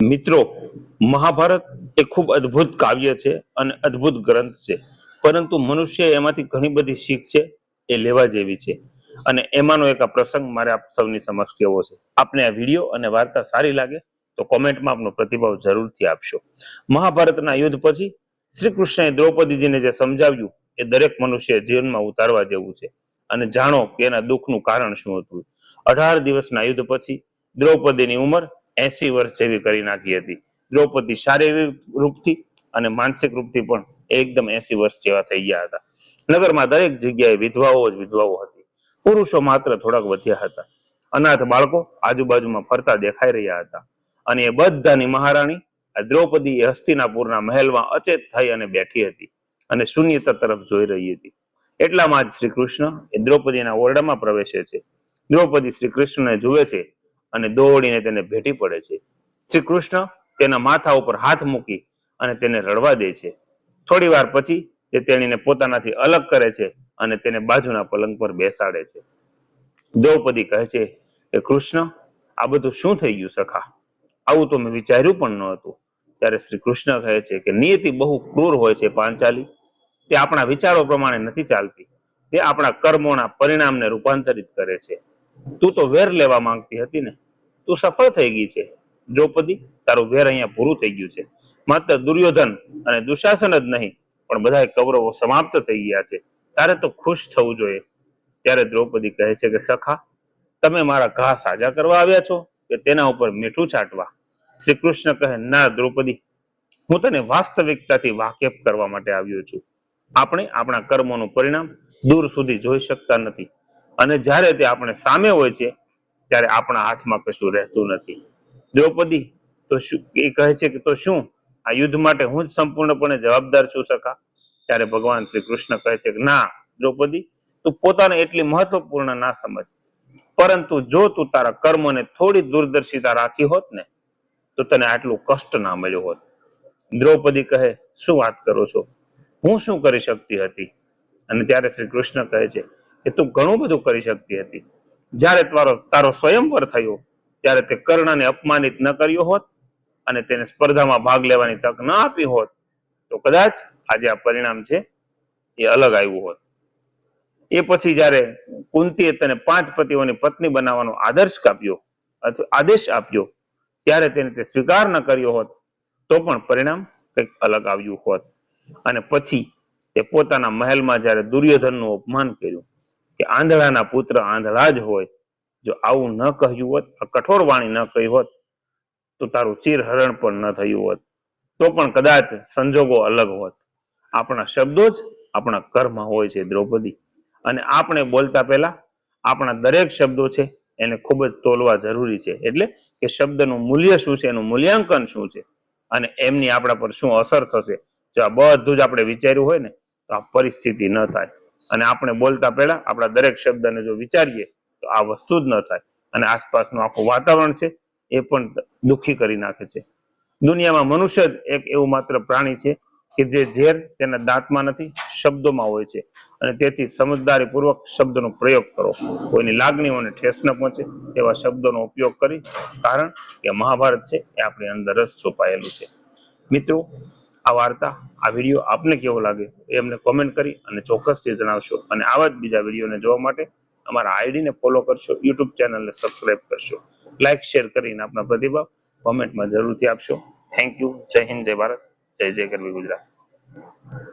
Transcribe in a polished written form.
મિત્રો, મહાભારત એ ખૂબ અદ્ભુત કાવ્ય છે અને અદ્ભુત ગ્રંથ છે, પરંતુ મનુષ્ય એમાંથી ઘણી બધી શીખ છે એ લેવા જેવી છે. અને એમાંનો એક આ પ્રસંગ મારે આપ સૌની સમક્ષ કહેવો છે. આપને આ વિડીયો અને વાર્તા સારી લાગે તો કોમેન્ટમાં આપનો પ્રતિભાવ જરૂરથી આપશો. મહાભારતના યુદ્ધ પછી શ્રી કૃષ્ણએ દ્રૌપદીજીને જે સમજાવ્યું એ દરેક મનુષ્ય જીવનમાં ઉતારવા જેવું છે. અને જાણો કે એના દુઃખનું કારણ શું હતું. 18 દિવસના યુદ્ધ પછી દ્રૌપદીની ઉંમર 80 વર્ષ જેવી કરી નાખી હતી. દ્રૌપદી શારીરિક રૂપથી અને માનસિક રૂપથી પણ એકદમ 80 વર્ષ જેવા થઈ ગયા હતા. નગરમાં દરેક જગ્યાએ વિધવાઓ જ વિધવાઓ હતી. પુરુષો માત્ર થોડાક વધ્યા હતા. અનાથ બાળકો આજુબાજુમાં ફરતા દેખાઈ રહ્યા હતા. અને એ બધાની મહારાણી આ દ્રૌપદી હસ્તિનાપુરના મહેલમાં અચેત થઈ અને બેઠી હતી અને શૂન્યતા તરફ જોઈ રહી હતી. એટલામાં જ શ્રી કૃષ્ણ એ દ્રૌપદીના ઓરડામાં પ્રવેશે છે. દ્રૌપદી શ્રી કૃષ્ણને જુએ છે અને દોડીને તેને ભેટી પડે છે. શ્રી કૃષ્ણ તેના માથા ઉપર હાથ મૂકી અને તેને રડવા દે છે. થોડી વાર પછી તે તેણીને પોતાનાથી અલગ કરે છે અને તેને બાજુના પલંગ પર બેસાડે છે. દ્રૌપદી કહે છે કે કૃષ્ણ, આ બધું શું થઈ ગયું સખા? આવું તો મેં વિચાર્યું પણ ન હતું. ત્યારે શ્રી કૃષ્ણ કહે છે કે નિયતિ બહુ ક્રૂર હોય છે પાંચાલી. તે આપણા વિચારો પ્રમાણે નથી ચાલતી. તે આપણા કર્મોના પરિણામને રૂપાંતરિત કરે છે. તું તો વેર લેવા માંગતી હતી ને, તું સફળ થઈ ગઈ છે. દ્રૌપદી, તારું વેર અહીંયા પૂરું થઈ ગયું છે. માત્ર દુર્યોધન અને દુશાસન જ નહીં, પણ બધા કૌરવો સમાપ્ત થઈ ગયા છે. તારે તો ખુશ થવું જોઈએ. ત્યારે દ્રૌપદી કહે છે કે સખા, તમે મારા ઘા સાજા કરવા આવ્યા છો કે તેના ઉપર મીઠું છાંટવા? શ્રી કૃષ્ણ કહે, ના દ્રૌપદી, હું તને વાસ્તવિકતાથી વાકેફ કરવા માટે આવ્યો છું. આપણે આપણા કર્મોનું પરિણામ દૂર સુધી જોઈ શકતા નથી, અને જ્યારે તે આપણે સામે હોય છે ત્યારે આપણા હાથમાં કશું રહેતું નથી. દ્રૌપદી, તો શું એ કહે છે કે તો શું આ યુદ્ધ માટે હું જ સંપૂર્ણપણે જવાબદાર છું સખા? ત્યારે ભગવાન શ્રી કૃષ્ણ કહે છે કે ના દ્રૌપદી, તું પોતાને એટલી મહત્વપૂર્ણ ના સમજ. પરંતુ જો તું તારા કર્મોને થોડી દૂરદર્શિતા રાખી હોત ને, તો તને આટલું કષ્ટ ના મળ્યું હોત. દ્રૌપદી કહે, શું વાત કરો છો? હું શું કરી શકતી હતી? અને ત્યારે શ્રી કૃષ્ણ કહે છે કે તું ઘણું બધું કરી શકતી હતી. જ્યારે તારો સ્વયંવર થયો ત્યારે તે કર્ણને અપમાનિત ન કર્યો હોત અને તેને સ્પર્ધામાં ભાગ લેવાની તક ન આપી હોત, તો કદાચ આજે આ પરિણામ છે એ અલગ આવ્યું હોત. એ પછી જ્યારે કુંતીએ તને 5 પતિઓની પત્ની બનાવવાનો આદેશ આપ્યો, ત્યારે તેને તે સ્વીકાર ન કર્યો હોત, તો પણ પરિણામ કંઈક અલગ આવ્યું હોત. અને પછી તે પોતાના મહેલમાં જ્યારે દુર્યોધનનું અપમાન કર્યું કે આંધળાના પુત્ર આંધળા જ હોય, જો આવું ન કહ્યું હોત, કઠોર વાણી ન કહી હોત, તો તારું ચિરહરણ પણ ન થયું હોત, તો પણ કદાચ સંજોગો અલગ હોત. આપણા શબ્દો જ આપણા કર્મ હોય છે દ્રૌપદી. અને આપણે બોલતા પહેલા આપણા દરેક શબ્દો છે એને ખૂબ જ તોલવા જરૂરી છે. એટલે કે શબ્દનું મૂલ્ય શું છે, એનું મૂલ્યાંકન શું છે, અને એમની આપણા પર શું અસર થશે. જો આ બધું જ આપણે વિચાર્યું હોય ને, તો આ પરિસ્થિતિ ન થાય. અને આપણે બોલતા પહેલા આપણા દરેક શબ્દને જો વિચારીએ તો આ વસ્તુ જ ન થાય. અને આસપાસનું આખું વાતાવરણ છે એ પણ દુઃખી કરી નાખે છે. દુનિયામાં મનુષ્ય જ એક એવું માત્ર પ્રાણી છે કે જે ઝેર તેના દાંતમાં નથી, શબ્દોમાં હોય છે. અને તેથી સમજદારીપૂર્વક શબ્દનો પ્રયોગ કરો. કોઈની લાગણીઓને ઠેસ ન પહોંચે તેવા શબ્દોનો ઉપયોગ કરી, કારણ કે મહાભારત છે એ આપણી અંદર જ છુપાયેલું છે. મિત્રો, આ વાર્તા, આ વિડીયો આપને કેવો લાગે એ અમને કોમેન્ટ કરી અને ચોક્કસથી જણાવશો. અને આવા જ બીજા વિડીયોને જોવા માટે અમારા આઈડીને ફોલો કરશો, યુટ્યુબ ચેનલને સબસ્ક્રાઇબ કરશો, લાઇક શેર કરીને આપના પ્રતિભાવ કોમેન્ટમાં જરૂરથી આપશો. Thank you. જય હિન્દ, જય ભારત, જય જય ગરવી ગુજરાત.